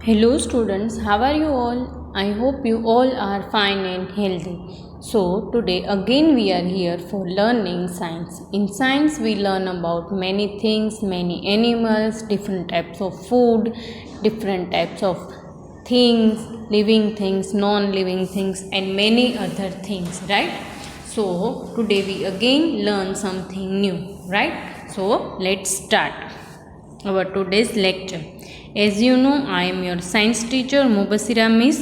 Hello students, how are you all? I hope you all are fine and healthy. So today again we are here for learning science. In science we learn about many things, many animals, different types of food, different types of things, living things, non-living things and many other things, right? So today we again learn something new, right? So let's start our today's lecture. As you know, I am your science teacher Mubasira Miss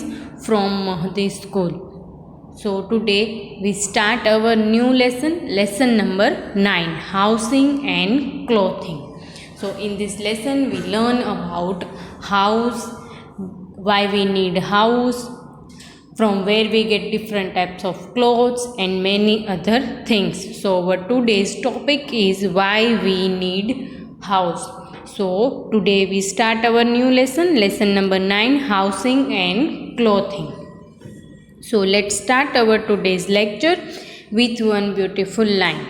from Mahdi School. So today we start our new lesson number 9, housing and clothing. So in this lesson we learn about house, why we need house, from where we get different types of clothes and many other things. So our today's topic is why we need house. So today we start our new lesson number 9, housing and clothing. So let's start our today's lecture with one beautiful line.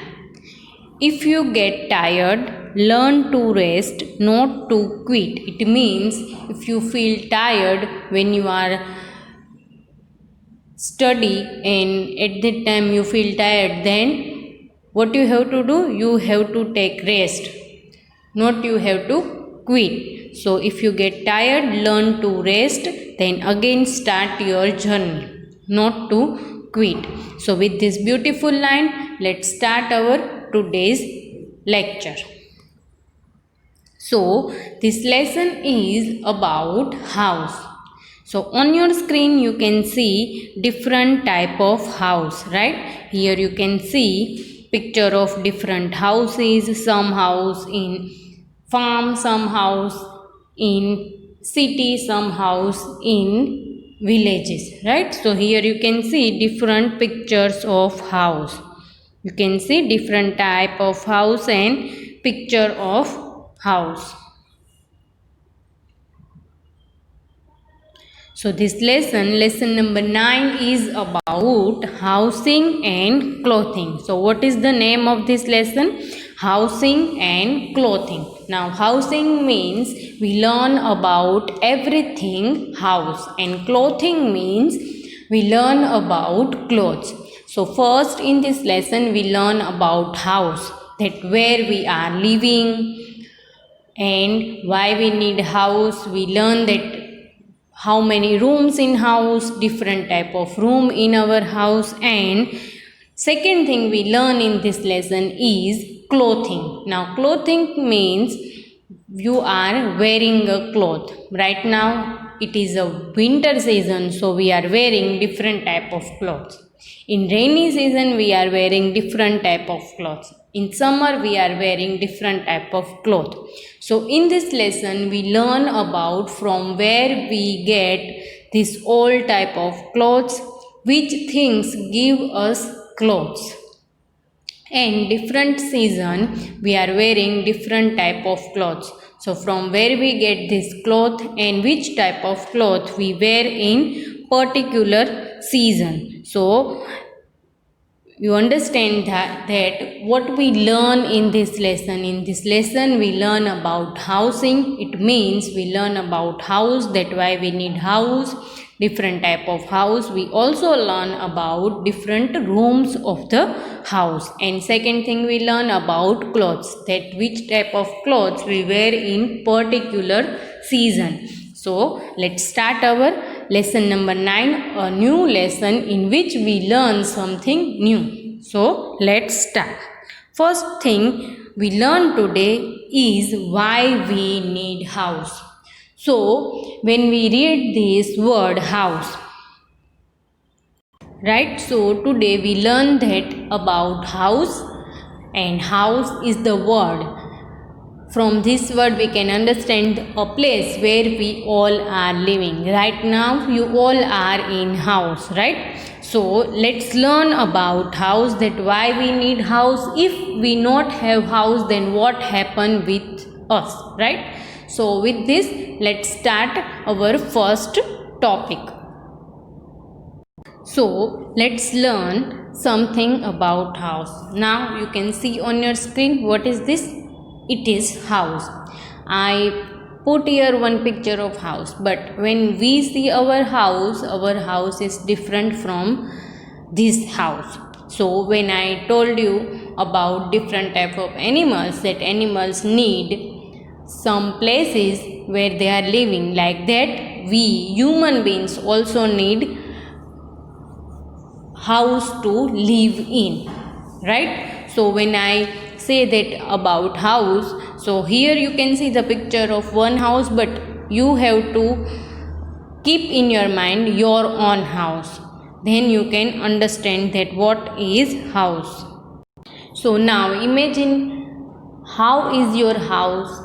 If you get tired, learn to rest, not to quit. It means if you feel tired when you are study and at that time you feel tired, then what you have to do? You have to take rest, not you have to quit. So if you get tired, learn to rest, then again start your journey, not to quit. So with this beautiful line, let's start our today's lecture. So this lesson is about house. So on your screen you can see different type of house, right? Here you can see picture of different houses, some house in farm, some house in city, some house in villages, right? So here you can see different pictures of house. You can see different type of house and picture of house. So this lesson number 9 is about housing and clothing. So what is the name of this lesson? Housing and clothing. Now housing means we learn about everything house, and clothing means we learn about clothes. So first in this lesson we learn about house, that where we are living and why we need house. We learn that how many rooms in house, different type of room in our house, and second thing we learn in this lesson is clothing. Now clothing means you are wearing a cloth. Right now it is a winter season, so we are wearing different type of clothes. In rainy season we are wearing different type of clothes. In summer we are wearing different type of cloth. So in this lesson we learn about from where we get this all type of clothes, which things give us clothes. And different season we are wearing different type of clothes. So from where we get this cloth and which type of cloth we wear in particular season. So you understand that what we learn in this lesson. In this lesson we learn about housing. It means we learn about house, that why we need house, different type of house. We also learn about different rooms of the house. And second thing we learn about clothes, that which type of clothes we wear in particular season. So let's start our lesson number 9, a new lesson in which we learn something new. So let's start. First thing we learn today is why we need house. So when we read this word house, right? So today we learn that about house, and house is the word. From this word we can understand a place where we all are living. Right now you all are in house, right? So let's learn about house, that why we need house. If we not have house, then what happen with us, right? So with this let's start our first topic. So let's learn something about house. Now you can see on your screen what is this? It is house. I put here one picture of house, but when we see our house is different from this house. So when I told you about different type of animals, that animals need some places where they are living, like that we human beings also need house to live in, right? So when I say that about house, so here you can see the picture of one house, but you have to keep in your mind your own house, then you can understand that what is house. So now imagine how is your house,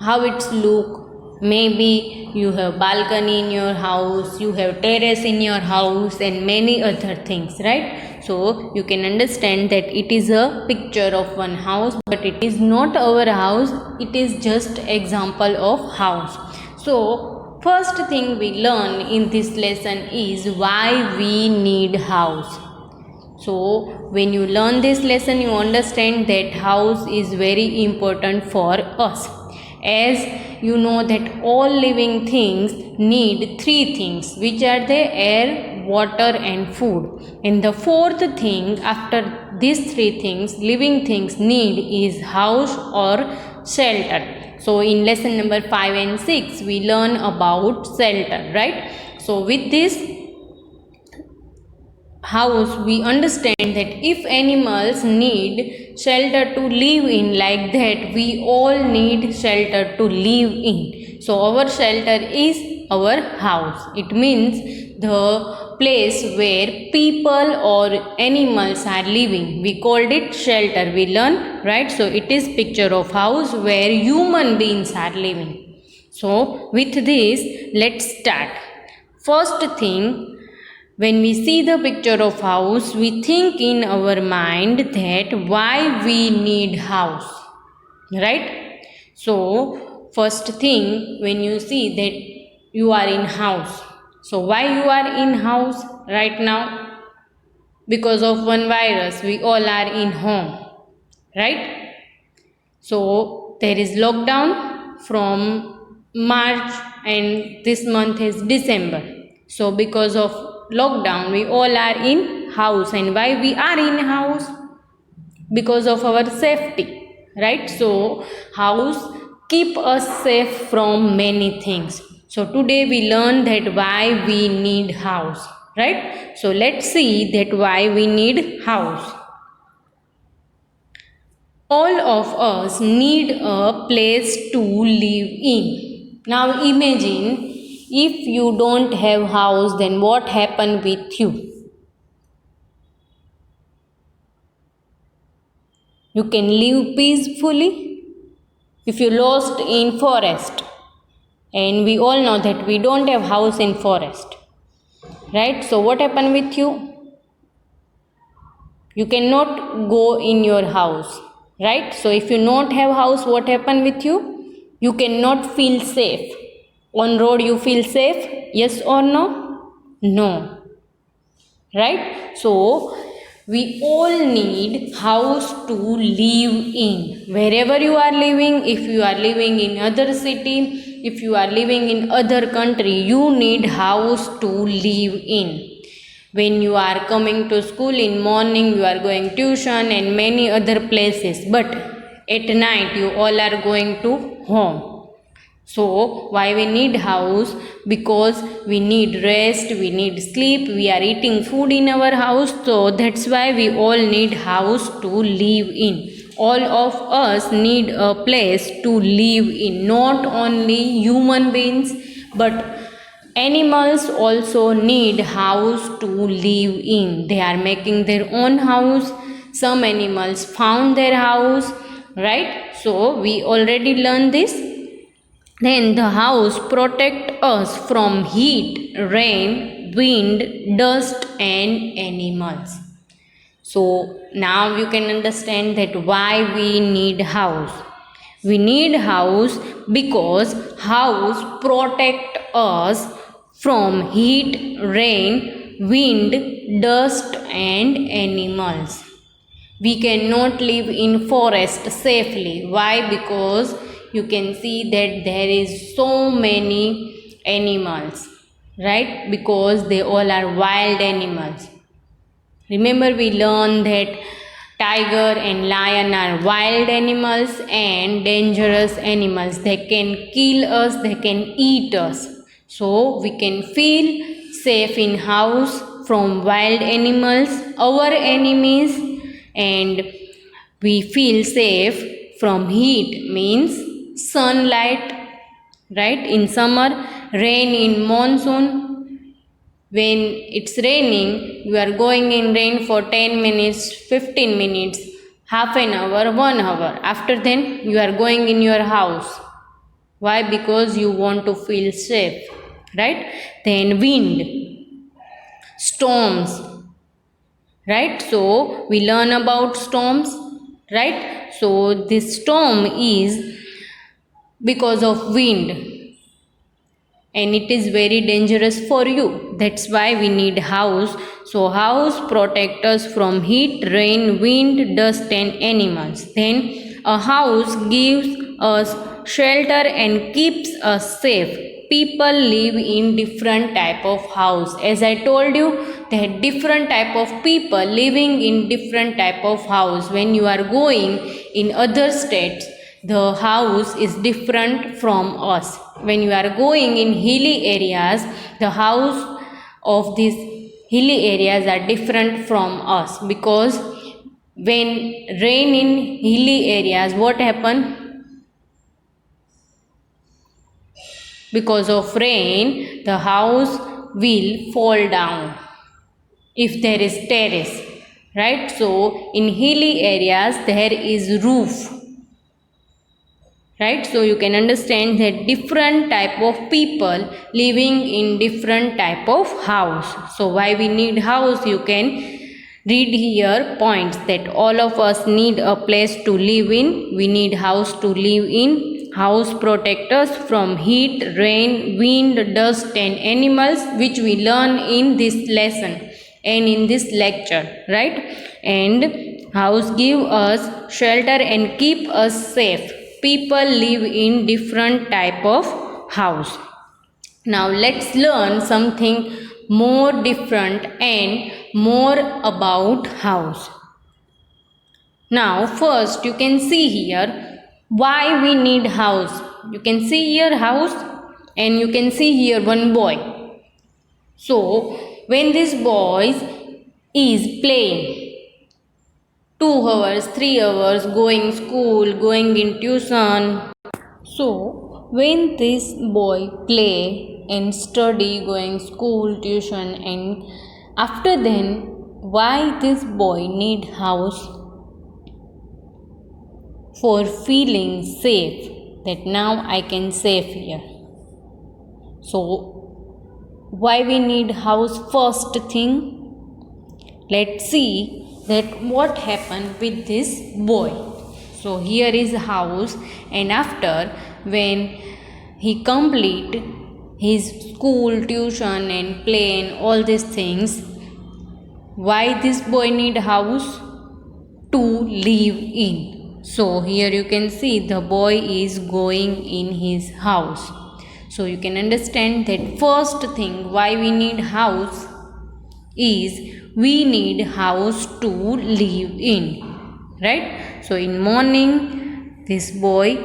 how it's look. Maybe you have balcony in your house, you have terrace in your house, and many other things, right? So you can understand that it is a picture of one house, but it is not our house, it is just example of house. So first thing we learn in this lesson is why we need house. So when you learn this lesson, you understand that house is very important for us. As you know that all living things need three things, which are the air, water and food. And the fourth thing after these three things living things need is house or shelter. So in lesson number 5 and 6 we learn about shelter, right? So with this house we understand that if animals need shelter to live in, like that we all need shelter to live in. So our shelter is our house. It means the place where people or animals are living, we called it shelter, we learn, right? So it is picture of house where human beings are living. So with this let's start. First thing, when we see the picture of house, we think in our mind that why we need house, right? So first thing, when you see that you are in house, so why you are in house right now? Because of one virus, we all are in home, right? So there is lockdown from March and this month is December. So because of lockdown we all are in house. And why we are in house? Because of our safety, right? So house keep us safe from many things. So today we learn that why we need house, right? So let's see that why we need house. All of us need a place to live in. Now imagine if you don't have house, then what happen with you? You can live peacefully. If you lost in forest, and we all know that we don't have house in forest, right? So what happen with you? You cannot go in your house, right? So if you not have house, what happen with you? You cannot feel safe. On road you feel safe, yes or no? No, right? So we all need house to live in. Wherever you are living, if you are living in other city, if you are living in other country, you need house to live in. When you are coming to school in morning, you are going tuition and many other places, but at night you all are going to home. So why we need house? Because we need rest, we need sleep, we are eating food in our house. So that's why we all need house to live in. All of us need a place to live in. Not only human beings, but animals also need house to live in. They are making their own house. Some animals found their house, right? So we already learned this. Then the house protect us from heat, rain, wind, dust and animals. So now you can understand that why we need house. We need house because house protect us from heat, rain, wind, dust and animals. We cannot live in forest safely. Why? Because you can see that there is so many animals, right? Because they all are wild animals. Remember, we learned that tiger and lion are wild animals and dangerous animals. They can kill us, they can eat us. So we can feel safe in house from wild animals, our enemies, and we feel safe from heat, means sunlight, right? In summer, rain in monsoon. When it's raining, you are going in rain for 10 minutes, 15 minutes, half an hour, 1 hour. After then, you are going in your house. Why? Because you want to feel safe, right? Then wind, storms, right? So we learn about storms, right? So this storm is because of wind, and it is very dangerous for you. That's why we need house. So house protect us from heat, rain, wind, dust and animals. Then a house gives us shelter and keeps us safe. People live in different type of house. As I told you, there are different type of people living in different type of house. When you are going in other states, the house is different from us. When you are going in hilly areas, the house of these hilly areas are different from us, because when rain in hilly areas, what happen? Because of rain, the house will fall down if there is terrace, right? So in hilly areas there is roof, right? So you can understand that different type of people living in different type of house. So why we need house? You can read here points that all of us need a place to live in. We need house to live in. House protect us from heat, rain, wind, dust and animals, which we learn in this lesson and in this lecture, right? And house give us shelter and keep us safe. People live in different type of house. Now let's learn something more different and more about house. Now first you can see here why we need house. You can see here house, and you can see here one boy. So when this boy is playing 2 hours, 3 hours, going school, going in tuition. So when this boy play and study, going school, tuition, and after then, why this boy need house? For feeling safe, that now I can safe here. So why we need house? First thing, let's see that what happened with this boy. So here is house, and after when he complete his school, tuition and play and all these things, why this boy need house? To live in. So here you can see the boy is going in his house. So you can understand that first thing why we need house is we need house to live in, right? So in morning this boy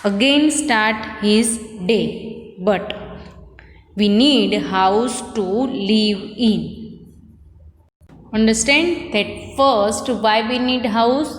again start his day, but we need house to live in. Understand that first why we need house?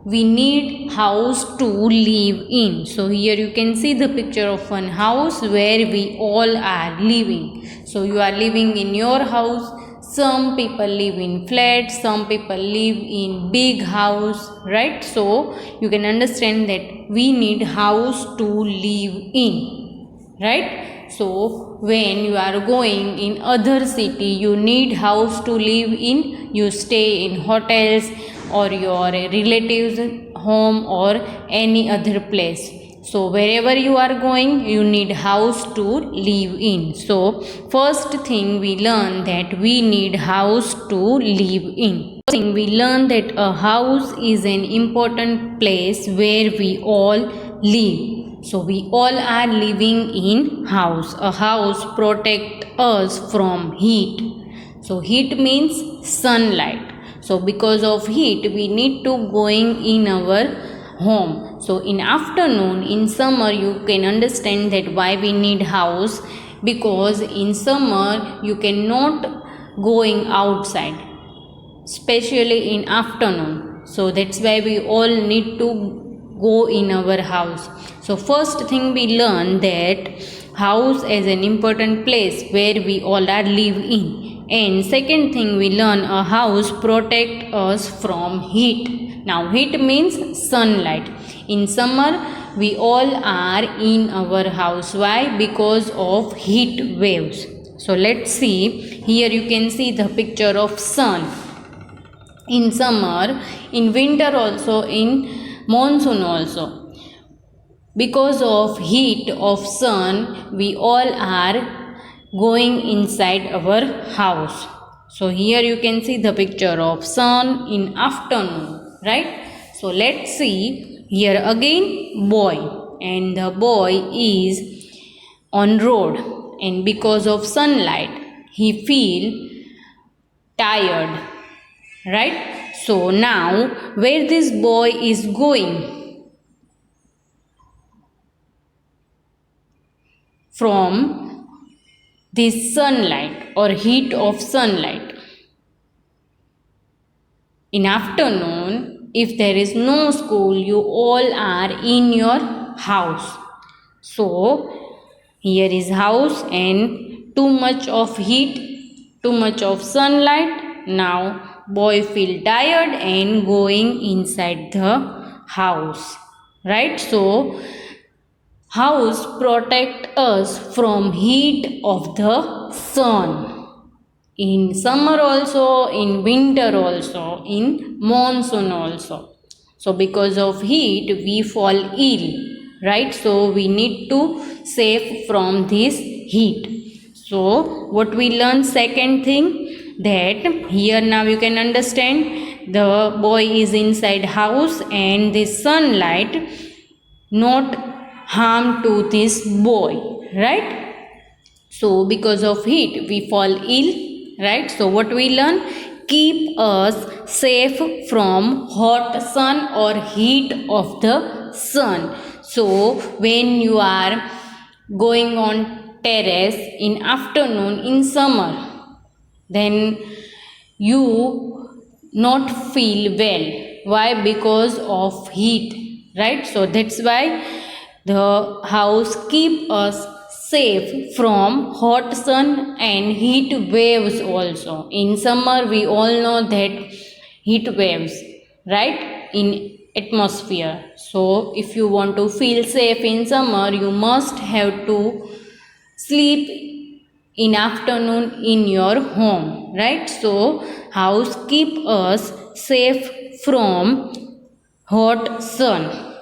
We need house to live in. So here you can see the picture of one house where we all are living. So you are living in your house. Some people live in flats, some people live in big house, right? So you can understand that we need house to live in, right? So when you are going in other city, you need house to live in. You stay in hotels or your relatives home or any other place. So wherever you are going, you need house to live in. So first thing we learn that we need house to live in. First thing we learn that a house is an important place where we all live. So we all are living in house. A house protect us from heat. So heat means sunlight. So because of heat we need to going in our home. So in afternoon, in summer, you can understand that why we need house, because in summer you cannot going outside, especially in afternoon. So that's why we all need to go in our house. So first thing we learn that house is an important place where we all are live in. And second thing we learn, a house protect us from heat. Now heat means sunlight. In summer we all are in our house. Why? Because of heat waves. So let's see. Here you can see the picture of sun. In summer, in winter also, in monsoon also. Because of heat of sun, we all are going inside our house. So here you can see the picture of sun in afternoon, right? So let's see here again boy, and the boy is on road, and because of sunlight he feel tired, right? So now where this boy is going? From this sunlight or heat of sunlight. In afternoon, if there is no school, you all are in your house. So here is house and too much of heat, too much of sunlight. Now boy feel tired and going inside the house, right? So house protect us from heat of the sun. In summer also, in winter also, in monsoon also. So because of heat we fall ill, right? So we need to save from this heat. So what we learn second thing, that here now you can understand the boy is inside house and the sunlight not harm to this boy, right? So because of heat we fall ill, right? So what we learn, keep us safe from hot sun or heat of the sun. So when you are going on terrace in afternoon in summer, then you not feel well. Why? Because of heat, right? So that's why the house keep us safe from hot sun and heat waves also. In summer we all know that heat waves, right, in atmosphere. So if you want to feel safe in summer, you must have to sleep in afternoon in your home, right? So house keep us safe from hot sun.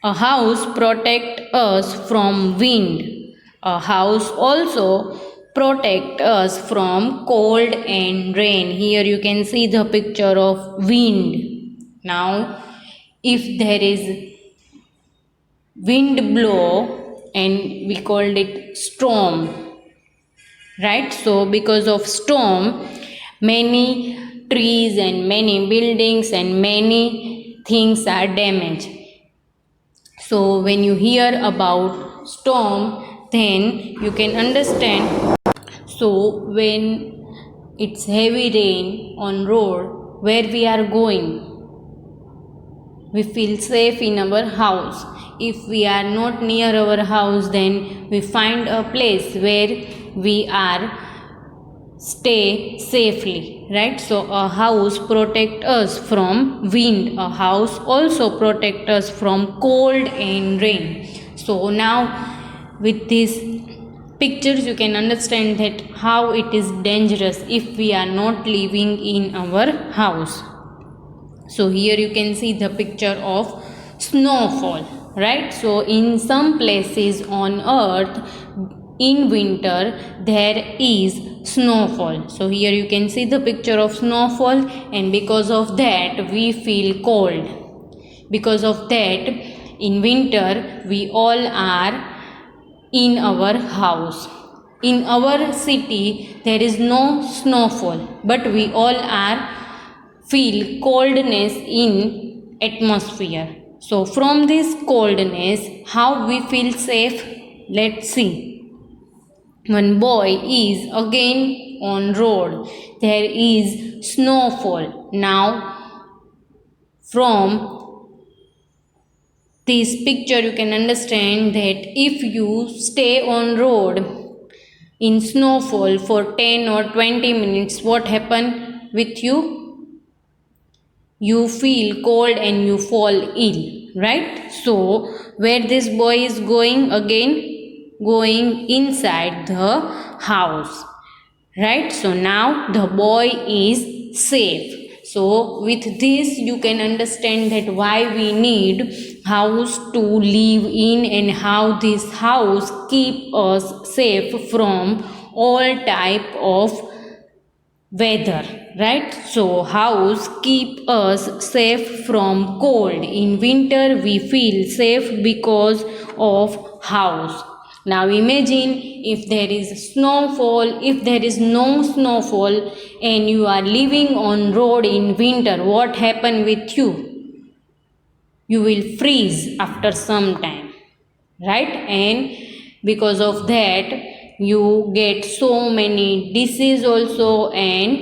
A house protect us from wind. A house also protect us from cold and rain. Here you can see the picture of wind. Now if there is wind blow and we called it storm, right? So because of storm many trees and many buildings and many things are damaged. So when you hear about storm, then you can understand. So when it's heavy rain on road, where we are going, we feel safe in our house. If we are not near our house, then we find a place where we are stay safely, right? So a house protect us from wind. A house also protect us from cold and rain. So now with these pictures you can understand that how it is dangerous if we are not living in our house. So here you can see the picture of snowfall, right? So in some places on earth in winter there is snowfall. So here you can see the picture of snowfall, and because of that we feel cold. Because of that, in winter we all are in our house. In our city there is no snowfall, but we all are feel coldness in atmosphere. So from this coldness, how we feel safe? Let's see. One boy is again on road. There is snowfall. Now from this picture you can understand that if you stay on road in snowfall for 10 or 20 minutes, what happen with you? You feel cold and you fall ill, right? So where this boy is going? Again going inside the house, right? So now the boy is safe. So with this you can understand that why we need house to live in and how this house keep us safe from all type of weather, right? So house keep us safe from cold. In winter we feel safe because of house. Now imagine if there is snowfall, if there is no snowfall and you are living on road in winter, what happen with you? You will freeze after some time, right? And because of that you get so many disease also, and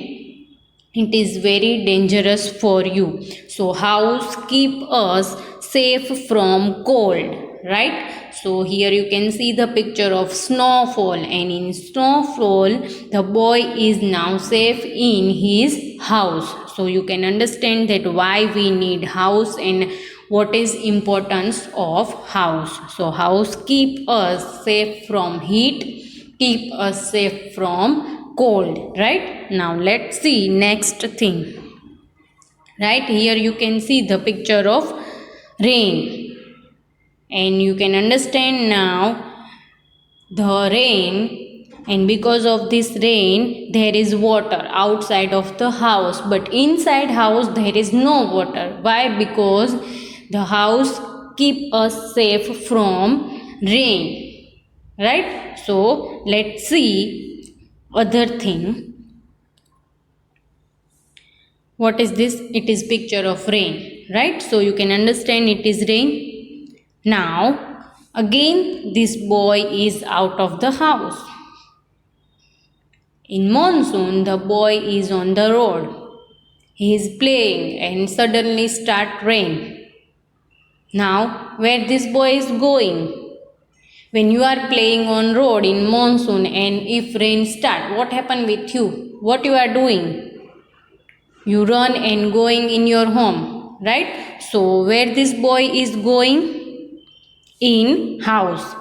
it is very dangerous for you. So house keep us safe from cold, right? So here you can see the picture of snowfall, and in snowfall the boy is now safe in his house. So you can understand that why we need house and what is importance of house. So house keep us safe from heat, keep us safe from cold, right? Now let's see next thing. Right here you can see the picture of rain, and you can understand now the rain, and because of this rain there is water outside of the house, but inside house there is no water. Why? Because the house keep us safe from rain, right? So let's see other thing. What is this? It is picture of rain, right? So you can understand it is rain. Now again this boy is out of the house. In monsoon the boy is on the road. He is playing and suddenly start rain. Now where this boy is going? When you are playing on road in monsoon and if rain start, what happen with you? What you are doing? You run and going in your home, right? So where this boy is going? In house,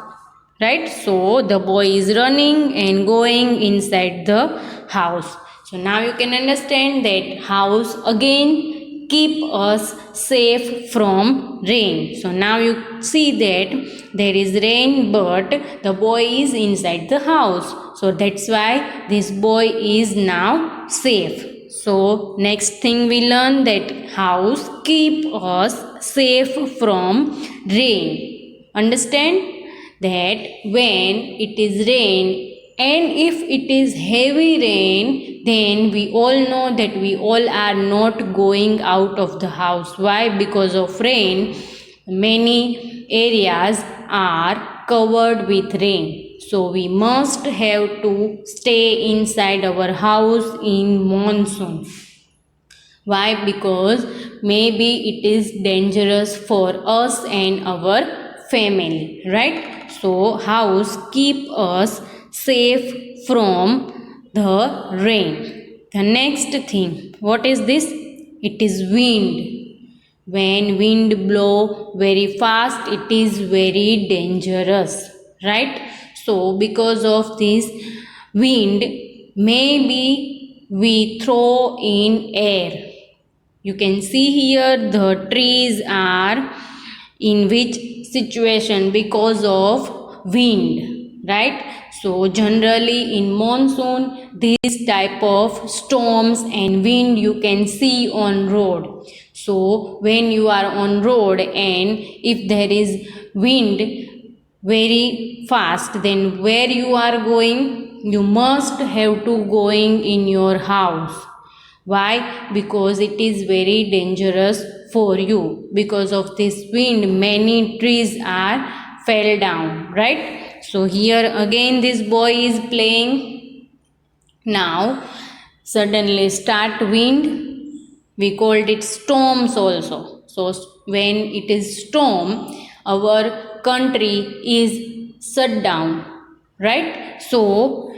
right? So the boy is running and going inside the house. So now you can understand that house again keep us safe from rain. So now you see that there is rain but the boy is inside the house. So that's why this boy is now safe. So next thing we learn that house keep us safe from rain. Understand that when it is rain, and if it is heavy rain, then we all know that we all are not going out of the house. Why? Because of rain, many areas are covered with rain. So we must have to stay inside our house in monsoon. Why? Because maybe it is dangerous for us and our family, right? So house keep us safe from the rain. The next thing, what is this? It is wind. When wind blow very fast, it is very dangerous, right? So because of this wind, maybe we throw in air. You can see here the trees are in which situation? Because of wind. right? So generally in monsoon, this type of storms and wind you can see on road. So when you are on road and if there is wind very fast, then where you are going, you must have to going in your house. Why? Because it is very dangerous for you. Because of this wind, many trees are fell down, right? So here again this boy is playing. Now suddenly start wind. We called it storms also. So when it is storm, our country is shut down, right? So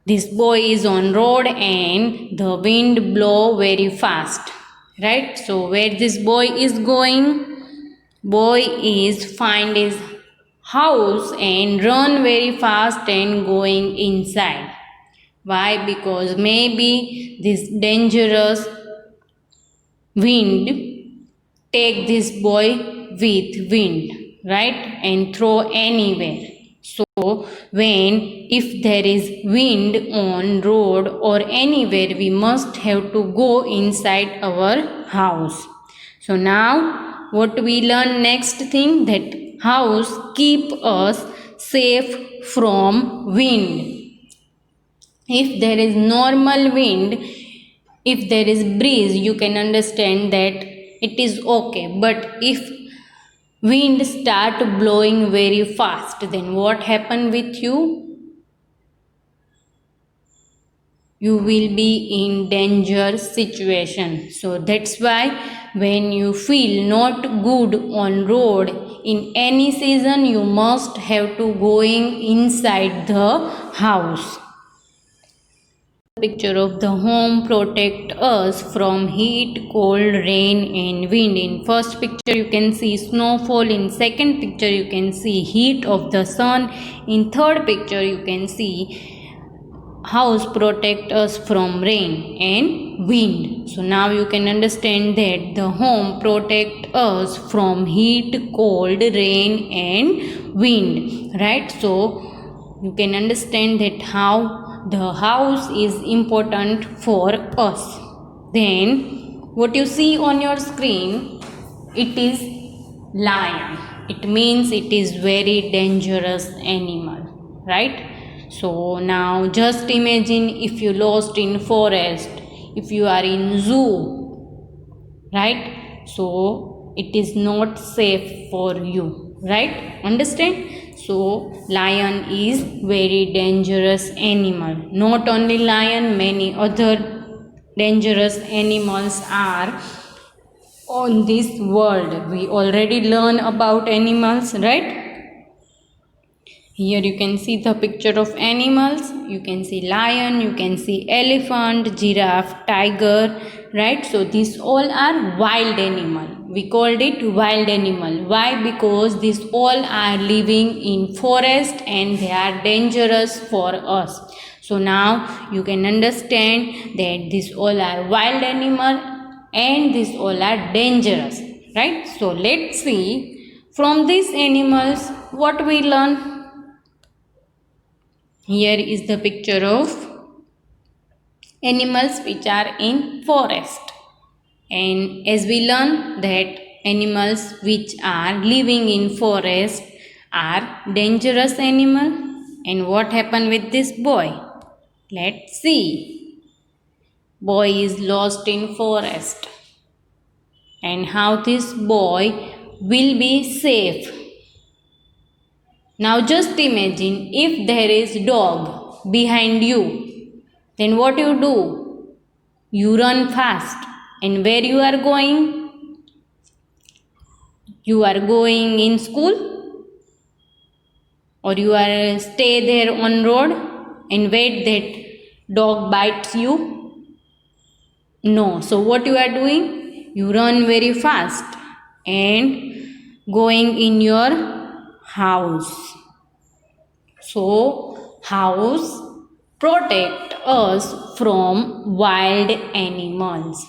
this boy is on road and the wind blow very fast, right? So where this boy is going, boy is find his house and run very fast and going inside. Why? Because maybe this dangerous wind take this boy with wind, right, and throw anywhere. So when if there is wind on road or anywhere, we must have to go inside our house. So now what we learn next thing, that house keep us safe from wind. If there is normal wind, if there is breeze, you can understand that it is okay. But if wind start blowing very fast, then what happen with you? You will be in danger situation. So that's why when you feel not good on road in any season, you must have to going inside the house. Picture of the home protect us from heat, cold, rain and wind. In first picture you can see snowfall, in second picture you can see heat of the sun, in third picture you can see house protect us from rain and wind. So now you can understand that the home protect us from heat, cold, rain and wind, right? So you can understand that how the house is important for us. Then what you see on your screen, it is lion. It means it is very dangerous animal, right? So now just imagine if you lost in forest, if you are in zoo, right? So it is not safe for you, right? Understand? So lion is very dangerous animal. Not only lion, many other dangerous animals are on this world. We already learn about animals, right? Here you can see the picture of animals. You can see lion, you can see elephant, giraffe, tiger, right? So these all are wild animal. We called it wild animal. Why? Because these all are living in forest and they are dangerous for us. So now you can understand that these all are wild animal and these all are dangerous, right? So let's see from these animals what we learn. Here is the picture of animals which are in forest. And as we learn that animals which are living in forest are dangerous animal. And what happened with this boy? Let's see. Boy is lost in forest. And how this boy will be safe. Now just imagine if there is dog behind you, then what you do? You run fast. And where you are going? You are going in school? Or you are stay there on road and wait that dog bites you? No. So what you are doing? You run very fast and going in your house. So house protect us from wild animals.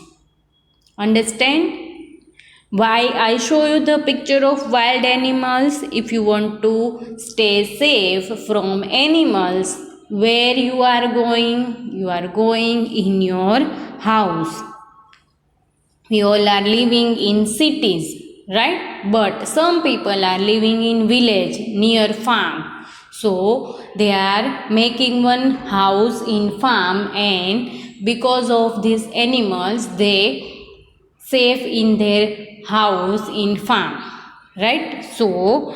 Understand? Why I show you the picture of wild animals? If you want to stay safe from animals, where you are going? You are going in your house. We all are living in cities, right? But some people are living in village near farm. So they are making one house in farm, and because of these animals they safe in their house in farm, right? So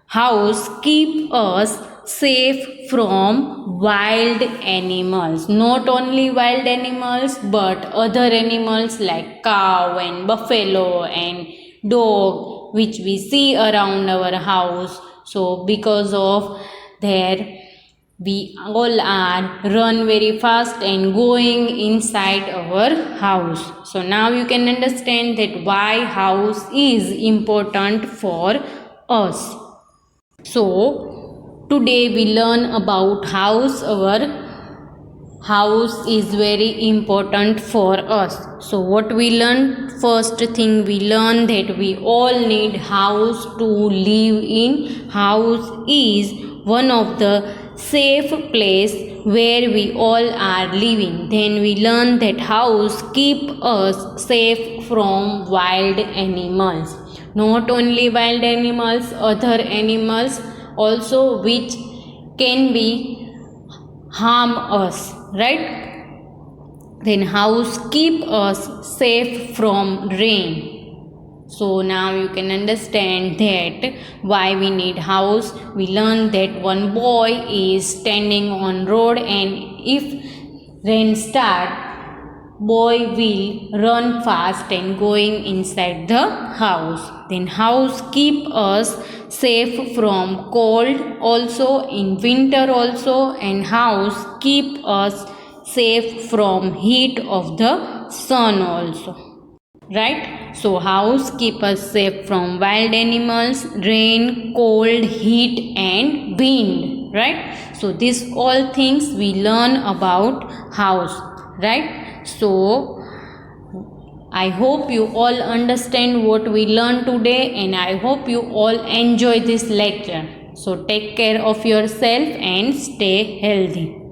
house keep us safe from wild animals, not only wild animals but other animals like cow and buffalo and dog which we see around our house. So because of their we all are run very fast and going inside our house. So now you can understand that why house is important for us. So today we learn about house. Our house is very important for us. So what we learn? First thing we learn that we all need house to live in. House is one of the safe place where we all are living. Then we learn that house keep us safe from wild animals. Not only wild animals, other animals also which can be harm us, right? Then house keep us safe from rain. So now you can understand that why we need house. We learn that one boy is standing on road, and if rain start, boy will run fast and going inside the house. Then house keep us safe from cold also in winter also, and house keep us safe from heat of the sun also, right? So house keep us safe from wild animals, rain, cold, heat and wind, right? So these all things we learn about house, right? So I hope you all understand what we learned today, and I hope you all enjoy this lecture. So take care of yourself and stay healthy.